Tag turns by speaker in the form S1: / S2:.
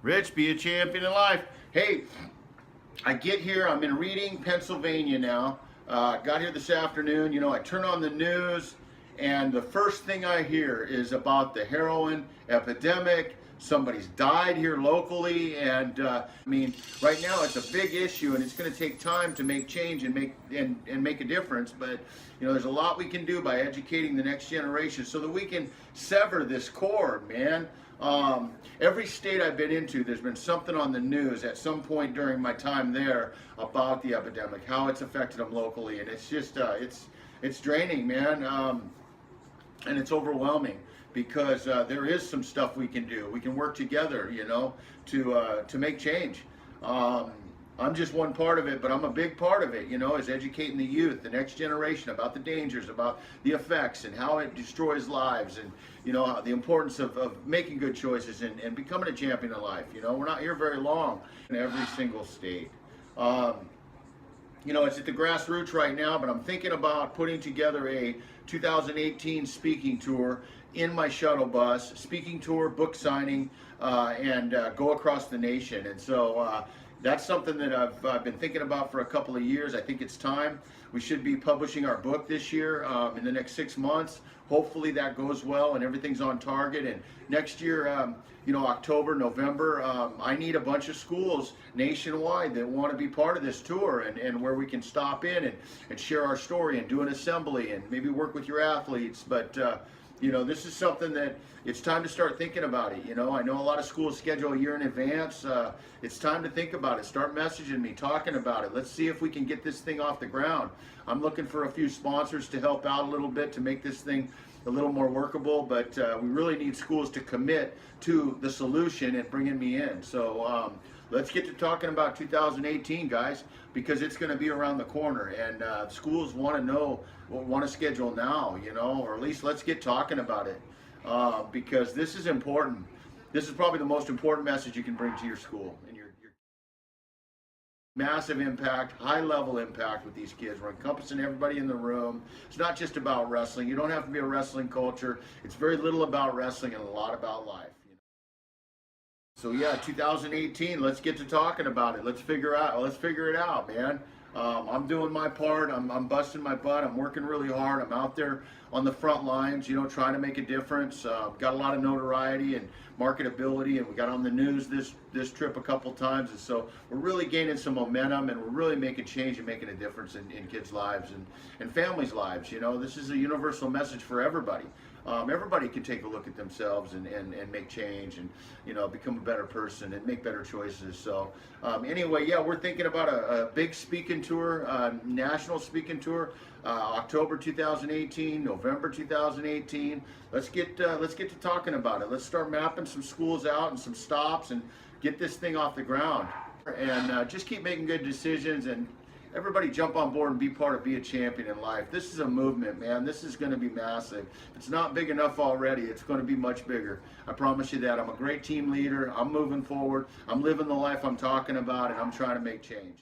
S1: Rich, be a champion in life. Hey, I get here, I'm in Reading, Pennsylvania now. Got here this afternoon. You know, I turn on the news, and the first thing I hear is about the heroin epidemic. Somebody's died here locally, and I mean, right now it's a big issue, and it's going to take time to make change and make a difference. But you know, there's a lot we can do by educating the next generation so that we can sever this cord, man. Every state I've been into, there's been something on the news at some point during my time there about the epidemic, how it's affected them locally, and it's just it's draining, man, and it's overwhelming because there is some stuff we can do. We can work together, you know, to make change. I'm just one part of it, but I'm a big part of it, you know, is educating the youth, the next generation, about the dangers, about the effects and how it destroys lives, and, you know, the importance of making good choices and becoming a champion in life. You know, we're not here very long in every single state. You know, it's at the grassroots right now, but I'm thinking about putting together a 2018 speaking tour in my shuttle bus, speaking tour, book signing, and go across the nation. And so that's something that I've been thinking about for a couple of years. I think it's time. We should be publishing our book this year in the next 6 months. Hopefully that goes well and everything's on target. And next year, you know, October, November, I need a bunch of schools nationwide that want to be part of this tour, and where we can stop in and share our story and do an assembly and maybe work with your athletes. But you know, this is something that it's time to start thinking about it. You know, I know a lot of schools schedule a year in advance. It's time to think about it. Start messaging me, talking about it. Let's see if we can get this thing off the ground. I'm looking for a few sponsors to help out a little bit to make this thing a little more workable, but we really need schools to commit to the solution and bringing me in. So let's get to talking about 2018, guys, because it's going to be around the corner, and schools want to know, want to schedule now, you know, or at least let's get talking about it, because this is important. This is probably the most important message you can bring to your school and your massive impact, high level impact with these kids. We're encompassing everybody in the room. It's not just about wrestling. You don't have to be a wrestling culture. It's very little about wrestling and a lot about life. So yeah, 2018, let's get to talking about it. Let's figure it out, man. I'm doing my part. I'm busting my butt. I'm working really hard. I'm out there on the front lines, you know, trying to make a difference. Got a lot of notoriety and marketability, and we got on the news this trip a couple times, and so we're really gaining some momentum, and we're really making change and making a difference in kids' lives and families' lives. You know, this is a universal message for everybody. Everybody can take a look at themselves and make change, and, you know, become a better person and make better choices. So anyway, yeah, we're thinking about a big speaking tour, national speaking tour, October 2018, November 2018. Let's get to talking about it. Let's start mapping some schools out and some stops and get this thing off the ground, and just keep making good decisions, and everybody jump on board and be a champion in life. This is a movement, man. This is going to be massive. If it's not big enough already, it's going to be much bigger. I promise you that. I'm a great team leader. I'm moving forward. I'm living the life I'm talking about, and I'm trying to make change.